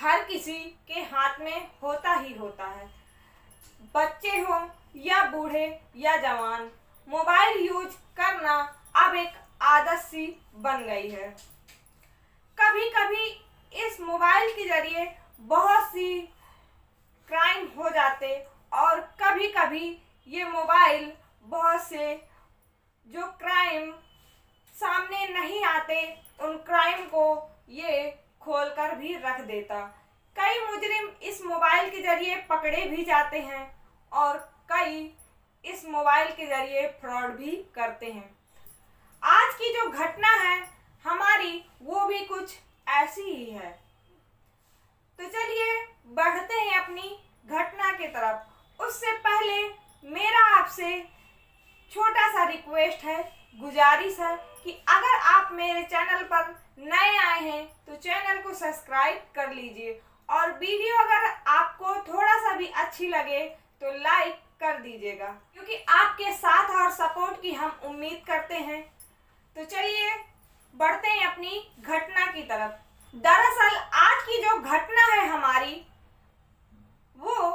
हर किसी के हाथ में होता ही होता है। बच्चे हों या बूढ़े या जवान, मोबाइल यूज करना अब एक आदत सी बन गई है। कभी कभी इस मोबाइल के जरिए बहुत सी क्राइम हो जाते और कभी कभी ये मोबाइल बहुत से जो क्राइम सामने नहीं आते उन क्राइम को ये खोलकर भी रख देता। कई मुजरिम इस मोबाइल के जरिए पकड़े भी जाते हैं और कई इस मोबाइल के जरिए फ्रॉड भी करते हैं। आज की जो घटना है हमारी वो भी कुछ ऐसी ही है। तो चलिए बढ़ते हैं अपनी घटना की तरफ। उससे पहले मेरा आपसे छोटा सा रिक्वेस्ट है, गुजारिश है कि अगर आप मेरे चैनल पर नए आए हैं तो चैनल को सब्सक्राइब कर लीजिए और वीडियो अगर आपको थोड़ा सा भी अच्छी लगे तो लाइक कर दीजिएगा, क्योंकि आपके साथ और सपोर्ट की हम उम्मीद करते हैं। तो चलिए बढ़ते हैं अपनी घटना की तरफ। दरअसल आज की जो घटना है हमारी वो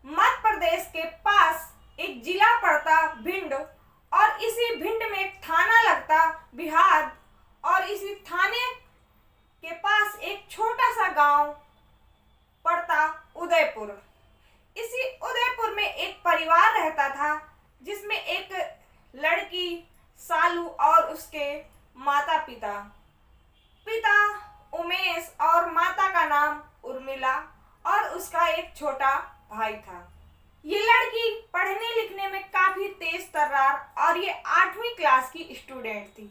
मध्य प्रदेश के पास एक जिला पड़ता भिंड और इसी भिंड में एक थाना लगता बिहार और इसी थाने के पास एक छोटा सा गांव पड़ता उदयपुर। इसी उदयपुर में एक परिवार रहता था जिसमें एक लड़की सालू और उसके माता पिता उमेश और माता का नाम उर्मिला और उसका एक छोटा भाई था। ये लड़की पढ़ने लिखने में काफी तेज तर्रार और ये 8वीं क्लास की स्टूडेंट थी।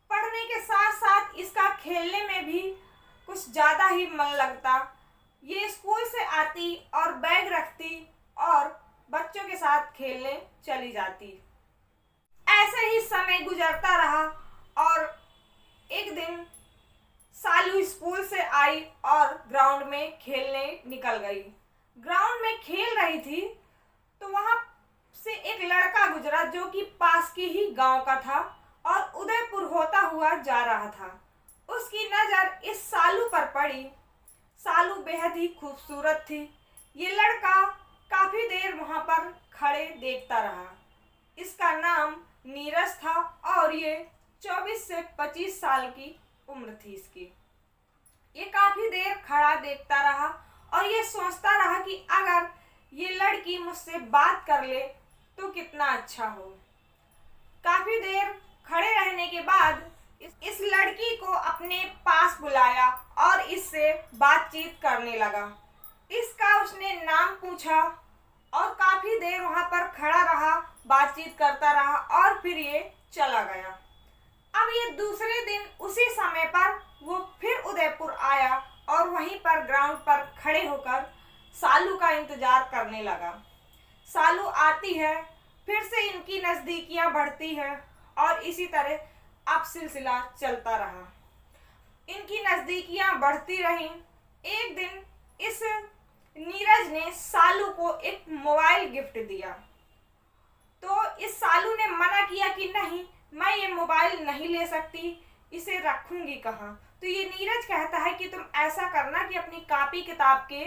पढ़ने के साथ साथ इसका खेलने में भी कुछ ज़्यादा ही मन लगता। ये स्कूल से आती और बैग रखती और बच्चों के साथ खेलने चली जाती। ऐसे ही समय गुजरता रहा और एक दिन सालू स्कूल से आई और ग्राउंड में खेलने निकल गई। ग्राउंड में खेल रही थी तो वहां से एक लड़का गुजरा जो कि पास के ही गांव का था और उदयपुर होता हुआ जा रहा था। उसकी नज़र इस सालू पर पड़ी। सालू बेहद ही खूबसूरत थी। ये लड़का काफ़ी देर वहां पर खड़े देखता रहा। इसका नाम नीरज था और ये 24 से 25 साल की उम्र थी इसकी। ये काफ़ी देर खड़ा देखता रहा और ये सोचता रहा कि अगर ये लड़की मुझसे बात कर ले तो कितना अच्छा हो। काफ़ी देर खड़े रहने के बाद इस लड़की को अपने पास बुलाया और इससे बातचीत करने लगा। इसका उसने नाम पूछा और काफ़ी देर वहाँ पर खड़ा रहा, बातचीत करता रहा और फिर ये चला गया। अब ये दूसरे दिन उसी समय पर वो फिर उदयपुर आया और वहीं पर ग्राउंड पर खड़े होकर सालू का इंतजार करने लगा। सालू आती है, फिर से इनकी नज़दीकियां बढ़ती है और इसी तरह अब सिलसिला चलता रहा। इनकी नज़दीकियां बढ़ती रहीं। एक दिन इस नीरज ने सालू को एक मोबाइल गिफ्ट दिया तो इस सालू ने मना किया कि नहीं, मैं ये मोबाइल नहीं ले सकती, इसे रखूंगी कहाँ। तो ये नीरज कहता है कि तुम ऐसा करना कि अपनी कॉपी किताब के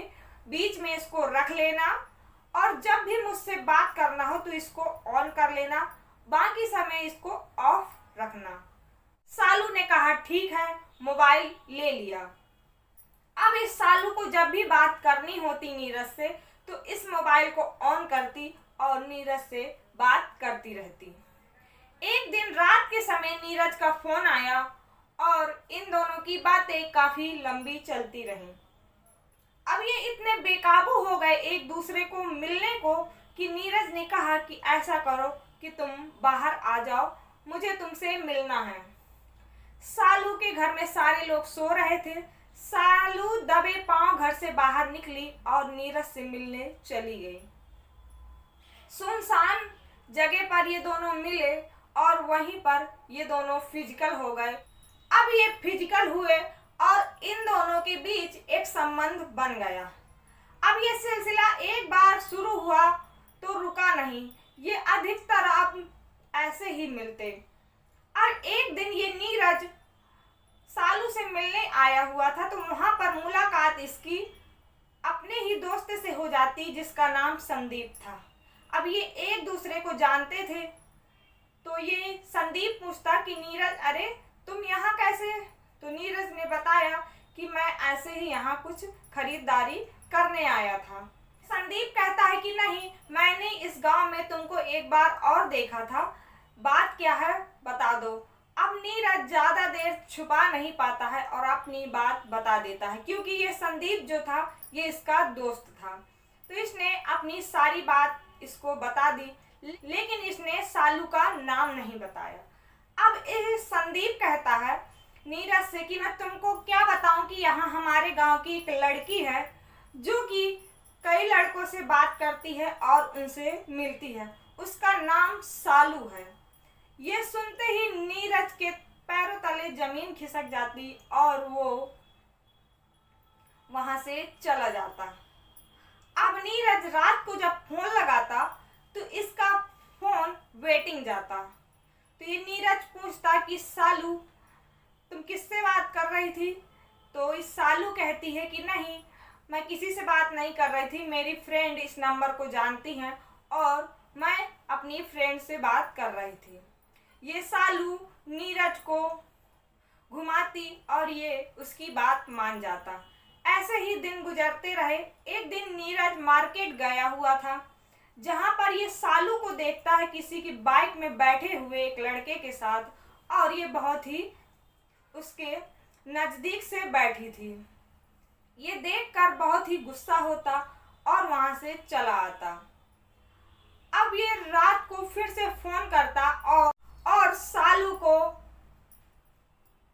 बीच में इसको रख लेना और जब भी मुझसे बात करना हो तो इसको ऑन कर लेना, बाकी समय इसको ऑफ रखना। सालू ने कहा ठीक है, मोबाइल ले लिया। अब इस सालू को जब भी बात करनी होती नीरज से तो इस मोबाइल को ऑन करती और नीरज से बात करती रहती। एक दिन रात के समय नीरज का फोन आया और इन दोनों की बातें काफी लंबी चलती रहीं। अब ये इतने बेकाबू हो गए एक दूसरे को मिलने को कि नीरज ने कहा कि ऐसा करो कि तुम बाहर आ जाओ, मुझे तुमसे मिलना है। सालू के घर में सारे लोग सो रहे थे। सालू दबे पांव घर से बाहर निकली और नीरज से मिलने चली गई। सुनसान जगह पर ये दोनों मिले और वहीं पर ये दोनों फिजिकल हो गए। अब ये फिजिकल हुए और इन दोनों के बीच एक संबंध बन गया। अब ये सिलसिला एक बार शुरू हुआ तो रुका नहीं, ये अधिकतर अब ऐसे ही मिलते। और एक दिन ये नीरज सालू से मिलने आया हुआ था तो वहां पर पर मुलाकात इसकी अपने ही दोस्त से हो जाती जिसका नाम संदीप था। अब ये एक दूसरे को जानते थे। तो ये संदीप पूछता कि नीरज, अरे तुम यहाँ कैसे? तो नीरज ने बताया कि मैं ऐसे ही यहाँ कुछ खरीदारी करने आया था। संदीप कहता है कि नहीं, मैंने इस गांव में तुमको एक बार और देखा था, बात क्या है बता दो। अब नीरज ज्यादा देर छुपा नहीं पाता है और अपनी बात बता देता है, क्योंकि ये संदीप जो था ये इसका दोस्त था। तो इसने अपनी सारी बात इसको बता दी, लेकिन इसने सालू का नाम नहीं बताया। अब इस संदीप कहता है नीरज से कि मैं तुमको क्या बताऊं कि यहाँ हमारे गांव की एक लड़की है जो कि कई लड़कों से बात करती है और उनसे मिलती है, उसका नाम सालू है। ये सुनते ही नीरज के पैरों तले जमीन खिसक जाती और वो वहां से चला जाता। अब नीरज रात को जब फोन लगाता तो इसका फोन वेटिंग जाता। तो ये नीरज पूछता कि सालू तुम किससे बात कर रही थी? तो इस सालू कहती है कि नहीं, मैं किसी से बात नहीं कर रही थी, मेरी फ्रेंड इस नंबर को जानती हैं और मैं अपनी फ्रेंड से बात कर रही थी। ये सालू नीरज को घुमाती और ये उसकी बात मान जाता। ऐसे ही दिन गुजरते रहे। एक दिन नीरज मार्केट गया हुआ था, जहां पर ये सालू को देखता है किसी की बाइक में बैठे हुए एक लड़के के साथ, और ये बहुत ही उसके नजदीक से बैठी थी। ये देखकर बहुत ही गुस्सा होता और वहां से चला आता। अब ये रात को फिर से फोन करता और सालू को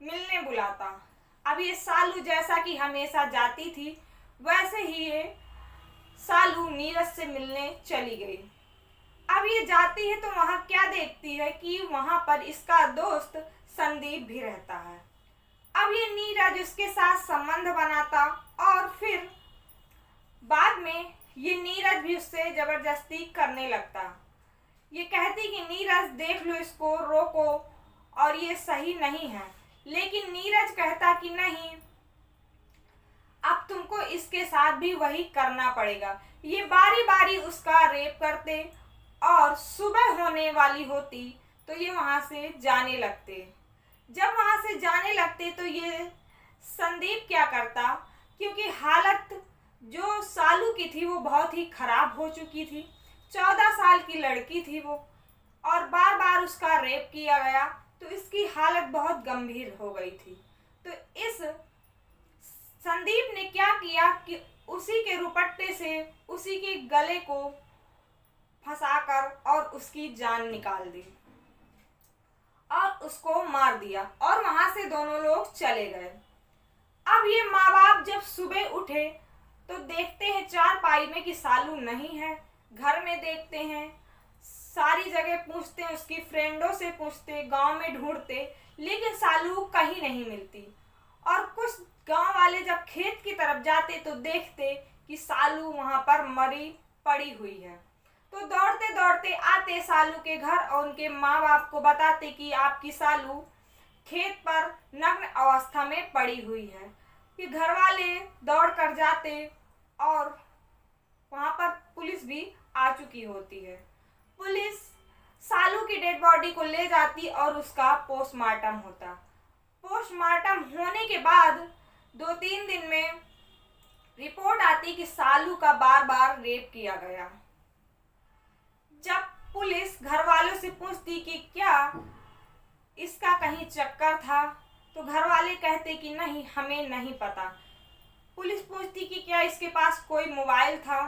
मिलने बुलाता। अब ये सालू जैसा कि हमेशा जाती थी, वैसे ही ये सालू नीरज से मिलने चली गई। अब ये जाती है तो वहां क्या देखती है कि वहां पर इसका दोस्त संदीप भी रहता है। अब ये नीरज उसके साथ संबंध बनाता और फिर बाद में ये नीरज भी उससे जबरदस्ती करने लगता। ये कहती कि नीरज देख लो, इसको रोको, और ये सही नहीं है। लेकिन नीरज कहता कि नहीं, अब तुमको इसके साथ भी वही करना पड़ेगा। ये बारी बारी उसका रेप करते और सुबह होने वाली होती तो ये वहां से जाने लगते। जब वहां से जाने लगते तो ये संदीप क्या करता, क्योंकि हालत जो सालू की थी वो बहुत ही खराब हो चुकी थी। 14 साल की लड़की थी वो, और बार बार उसका रेप किया गया, तो इसकी हालत बहुत गंभीर हो गई थी। तो इस संदीप ने क्या किया कि उसी के रुपट्टे से उसी के गले को फंसाकर और उसकी जान निकाल दी और उसको मार दिया, और वहां से दोनों लोग चले गए। अब ये माँ बाप जब सुबह उठे तो देखते हैं चारपाई में कि सालू नहीं है। घर में देखते हैं, सारी जगह पूछते हैं, उसकी फ्रेंडों से पूछते, गांव में ढूंढते, लेकिन सालू कहीं नहीं मिलती। और कुछ गांव वाले जब खेत की तरफ जाते तो देखते कि सालू वहां पर मरी पड़ी हुई है। तो दौड़ते दौड़ते आते सालू के घर और उनके माँ बाप को बताते कि आपकी सालू खेत पर नग्न अवस्था में पड़ी हुई है। कि घर वाले दौड़ कर जाते और वहां पर पुलिस भी आ चुकी होती है। पुलिस सालू की डेड बॉडी को ले जाती और उसका पोस्टमार्टम होता। पोस्टमार्टम होने के बाद 2-3 दिन में रिपोर्ट आती कि सालू का बार बार रेप किया गया। जब पुलिस घर वालों से पूछती कि क्या इसका कहीं चक्कर था, तो घर वाले कहते कि नहीं, हमें नहीं पता। पुलिस पूछती कि क्या इसके पास कोई मोबाइल था,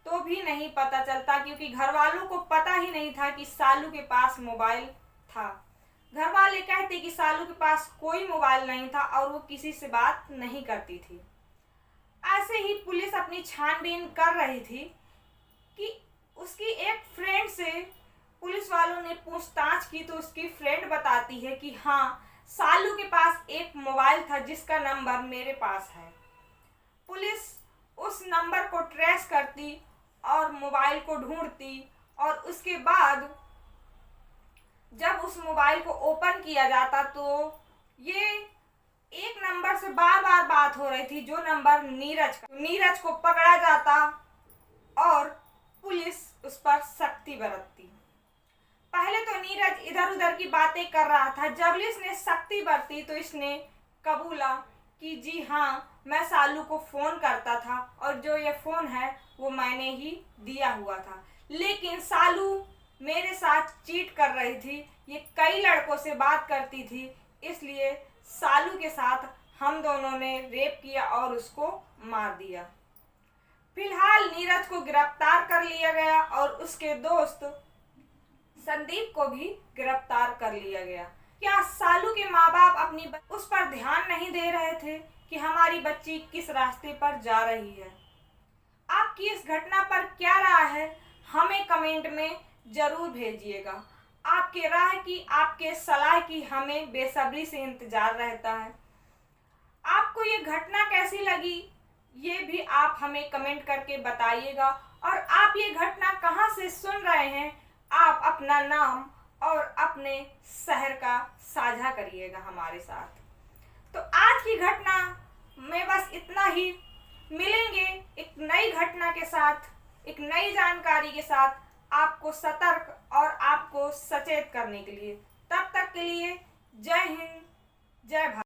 तो भी नहीं पता चलता, क्योंकि घर वालों को पता ही नहीं था कि सालू के पास मोबाइल था। घर वाले कहते कि सालू के पास कोई मोबाइल नहीं था और वो किसी से बात नहीं करती थी। ऐसे ही पुलिस अपनी छानबीन कर रही थी कि उसकी एक फ्रेंड से पुलिस वालों ने पूछताछ की, तो उसकी फ्रेंड बताती है कि हाँ, सालू के पास एक मोबाइल था जिसका नंबर मेरे पास है। पुलिस उस नंबर को ट्रेस करती और मोबाइल को ढूंढती, और उसके बाद जब उस मोबाइल को ओपन किया जाता तो ये एक नंबर से बार बार बात हो रही थी, जो नंबर नीरज को पकड़ा जाता और पुलिस उस पर सख्ती बरतती। पहले तो नीरज इधर उधर की बातें कर रहा था, जब इसने सख्ती बरती तो इसने कबूला कि जी हाँ, मैं सालू को फ़ोन करता था और जो ये फ़ोन है वो मैंने ही दिया हुआ था, लेकिन सालू मेरे साथ चीट कर रही थी, ये कई लड़कों से बात करती थी, इसलिए सालू के साथ हम दोनों ने रेप किया और उसको मार दिया। फिलहाल नीरज को गिरफ्तार कर लिया गया और उसके दोस्त संदीप को भी गिरफ्तार कर लिया गया। क्या सालू के माँ बाप अपनी उस पर ध्यान नहीं दे रहे थे कि हमारी बच्ची किस रास्ते पर जा रही है? आपकी इस घटना पर क्या राय है, हमें कमेंट में जरूर भेजिएगा। आपके राय की, आपके सलाह की हमें बेसब्री से इंतजार रहता है। आपको ये घटना कैसी लगी, ये भी आप हमें कमेंट करके बताइएगा। और आप ये घटना कहाँ से सुन रहे हैं, आप अपना नाम और अपने शहर का साझा करिएगा हमारे साथ। तो आज की घटना में बस इतना ही। मिलेंगे एक नई घटना के साथ, एक नई जानकारी के साथ, आपको सतर्क और आपको सचेत करने के लिए। तब तक के लिए जय हिंद, जय भारत।